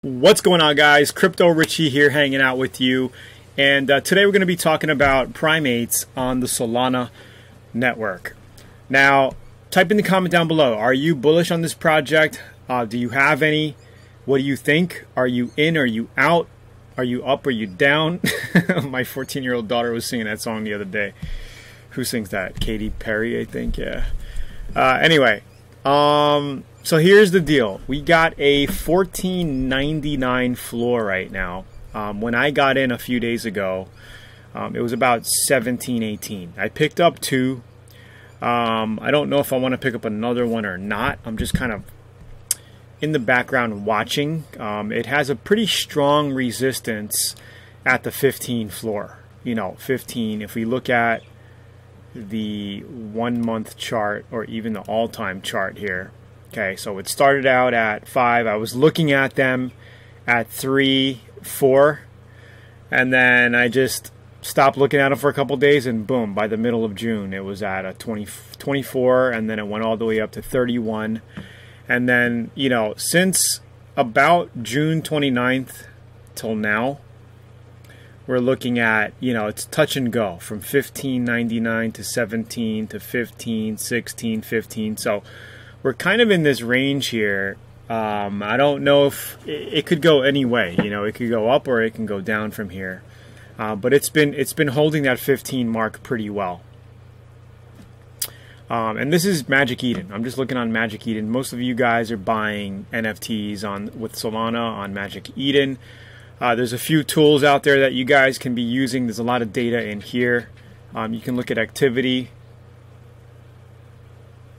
What's going on, guys? Crypto Richie here, hanging out with you, and today we're going to be talking about primates on the Solana Network. Now, type in the comment down below, are you bullish on this project? Do you have any? What do you think? Are you in? Are you out? Are you up? Are you down? My 14-year-old daughter was singing that song the other day. Who sings that? Katy Perry, I think. Yeah. Anyway, so here's the deal. We got a $14.99 floor right now. When I got in a few days ago, it was about $17.18. I picked up two. I don't know if I want to pick up another one or not. I'm just kind of in the background watching. It has a pretty strong resistance at the 15 floor. You know, 15. If we look at the 1 month chart or even the all-time chart here. Okay, so it started out at 5. I was looking at them at 3, 4, and then I just stopped looking at them for a couple days, and boom, by the middle of June, it was at a 24, and then it went all the way up to 31. And then, you know, since about June 29th till now, we're looking at, you know, it's touch and go from $15.99 to 17 to 15, 16, 15. So we're kind of in this range here. I don't know if it could go any way. You know, it could go up or it can go down from here. But it's been holding that 15 mark pretty well. And this is Magic Eden. I'm just looking on Magic Eden. Most of you guys are buying NFTs with Solana on Magic Eden. There's a few tools out there that you guys can be using. There's a lot of data in here. You can look at activity.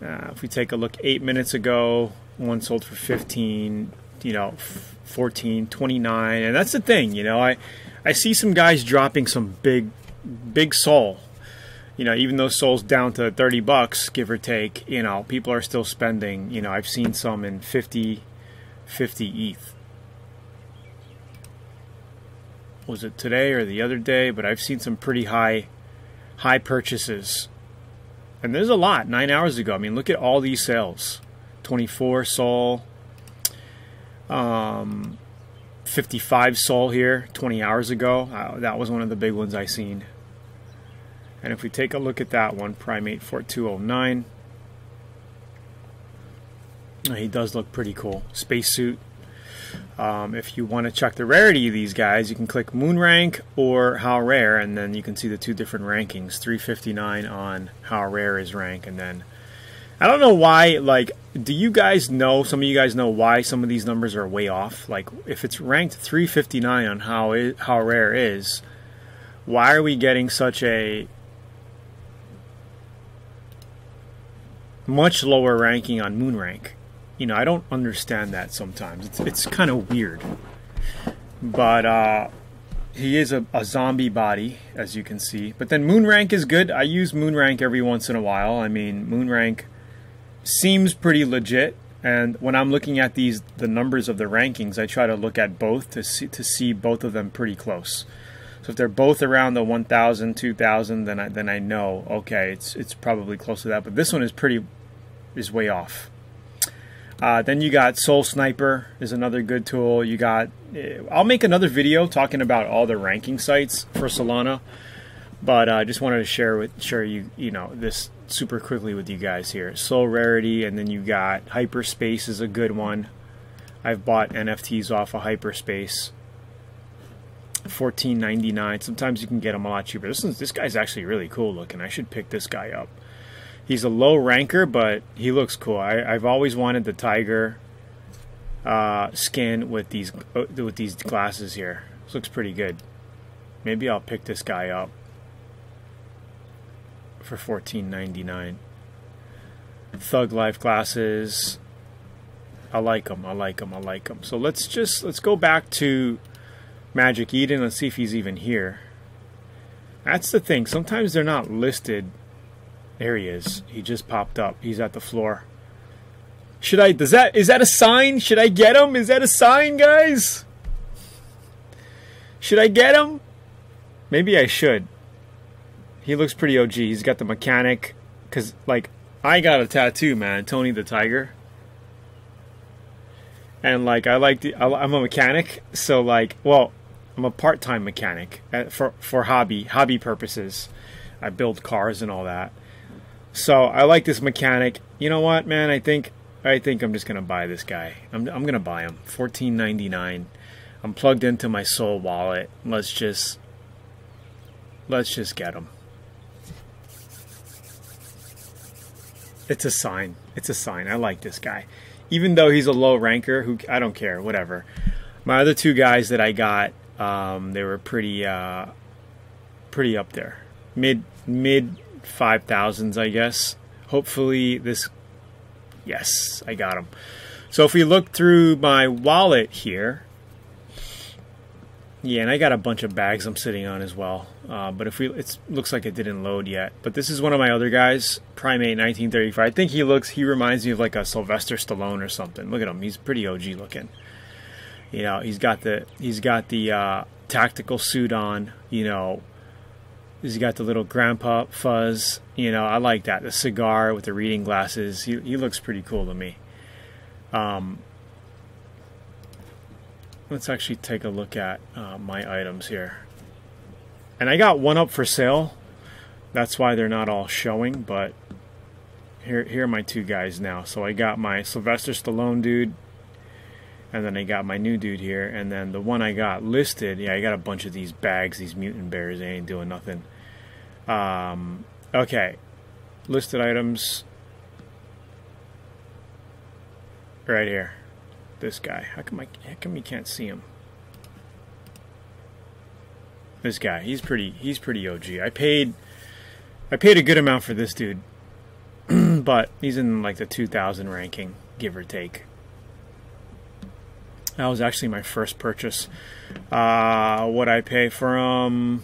If we take a look 8 minutes ago, one sold for 15, you know, 14, 29. And that's the thing, you know, I see some guys dropping some big sol. You know, even though sol's down to 30 bucks, give or take, you know, people are still spending. You know, I've seen some in 50 ETH. Was it today or the other day? But I've seen some pretty high purchases. And there's a lot 9 hours ago. I mean, look at all these sales. 24 sol. 55 sol here 20 hours ago. That was one of the big ones I seen. And if we take a look at that one, Primate 4209. He does look pretty cool. Spacesuit. If you want to check the rarity of these guys, you can click Moon Rank or How Rare, and then you can see the two different rankings. 359 on How Rare is rank, and then I don't know why. Like, do you guys know? Some of you guys know why some of these numbers are way off. Like, if it's ranked 359 on How Rare is, why are we getting such a much lower ranking on Moon Rank? You know, I don't understand that sometimes. It's kind of weird. But he is a zombie body, as you can see. But then Moon Rank is good. I use Moon Rank every once in a while. I mean, Moon Rank seems pretty legit. And when I'm looking at the numbers of the rankings, I try to look at both to see both of them pretty close. So if they're both around the 1,000, 2,000, then I know, okay, it's probably close to that. But this one is way off. Then you got Soul Sniper is another good tool. You got, I'll make another video talking about all the ranking sites for Solana, but I just wanted to share you know, this super quickly with you guys here. Soul Rarity, and then you got Hyperspace is a good one. I've bought NFTs off of Hyperspace. $14.99. Sometimes you can get them a lot cheaper. This guy's actually really cool looking. I should pick this guy up. He's a low ranker, but he looks cool. I've always wanted the tiger skin with these glasses here. This looks pretty good. Maybe I'll pick this guy up for $14.99. Thug Life glasses. I like them. I like them. I like them. So let's go back to Magic Eden. Let's see if he's even here. That's the thing. Sometimes they're not listed. There he is. He just popped up. He's at the floor. Is that a sign? Should I get him? Is that a sign, guys? Should I get him? Maybe I should. He looks pretty OG. He's got the mechanic. Because, like, I got a tattoo, man. Tony the Tiger. And like I'm a mechanic, so like, well, I'm a part-time mechanic for hobby purposes. I build cars and all that. So I like this mechanic. You know what, man? I think I'm just gonna buy this guy. I'm gonna buy him. $14.99. I'm plugged into my Sol wallet. Let's just get him. It's a sign. It's a sign. I like this guy. Even though he's a low ranker, I don't care, whatever. My other two guys that I got, they were pretty up there. Mid 5,000s, I guess. Hopefully this, yes, I got him. So if we look through my wallet here, yeah, and I got a bunch of bags I'm sitting on as well. But if it looks like it didn't load yet. But this is one of my other guys, Primate 1935. I think he reminds me of like a Sylvester Stallone or something. Look at him, he's pretty OG looking. You know, he's got the tactical suit on. You know, he's got the little grandpa fuzz. You know, I like that. The cigar with the reading glasses. He looks pretty cool to me. Let's actually take a look at my items here. And I got one up for sale. That's why they're not all showing, but here are my two guys now. So I got my Sylvester Stallone dude, and then I got my new dude here, and then the one I got listed, yeah, I got a bunch of these bags, these mutant bears, they ain't doing nothing. Okay, listed items right here. This guy. How come you can't see him? This guy. He's pretty OG. I paid a good amount for this dude, but he's in like the 2,000 ranking, give or take. That was actually my first purchase. What I pay for him?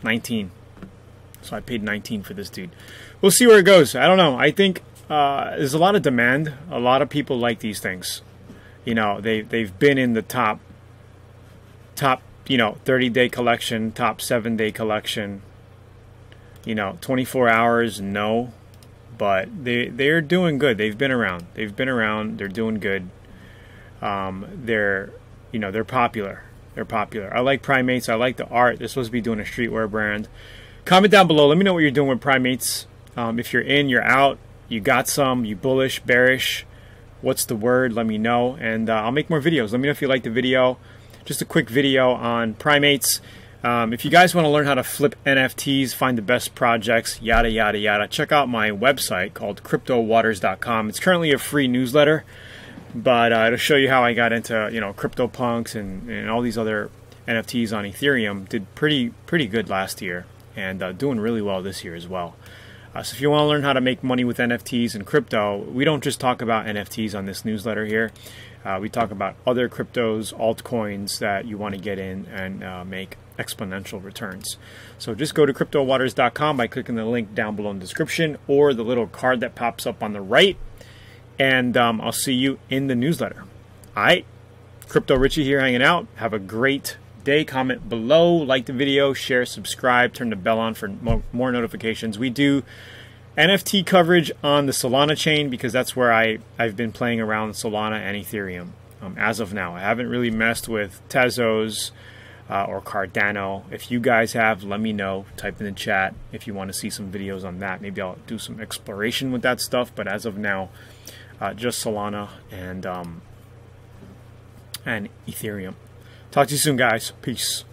19. So I paid 19 for this dude. We'll see where it goes. I don't know. I think there's a lot of demand. A lot of people like these things. You know, they've been in the top 30-day collection, top 7-day collection. You know, 24 hours, no, but they're doing good. They've been around. They're doing good. They're popular. They're popular. I like Primates. I like the art. They're supposed to be doing a streetwear brand. Comment down below. Let me know what you're doing with Primates. If you're in, you're out. You got some, you bullish, bearish, what's the word? Let me know, and I'll make more videos. Let me know if you like the video. Just a quick video on Primates. If you guys want to learn how to flip NFTs, find the best projects, yada, yada, yada, check out my website called CryptoWaters.com. It's currently a free newsletter, but it'll show you how I got into, CryptoPunks and all these other NFTs on Ethereum. Did pretty good last year, and doing really well this year as well. So if you want to learn how to make money with NFTs and crypto, we don't just talk about NFTs on this newsletter here. We talk about other cryptos, altcoins that you want to get in and make exponential returns. So just go to CryptoWaters.com by clicking the link down below in the description or the little card that pops up on the right. And I'll see you in the newsletter. All right, Crypto Richie here hanging out. Have a great day. Comment below, like the video, share, subscribe, turn the bell on for more notifications. We do NFT coverage on the Solana chain because that's where I've been playing around Solana and Ethereum as of now. I haven't really messed with Tezos or Cardano. If you guys have, let me know. Type in the chat if you want to see some videos on that. Maybe I'll do some exploration with that stuff, but as of now, just Solana and Ethereum. Talk to you soon, guys. Peace.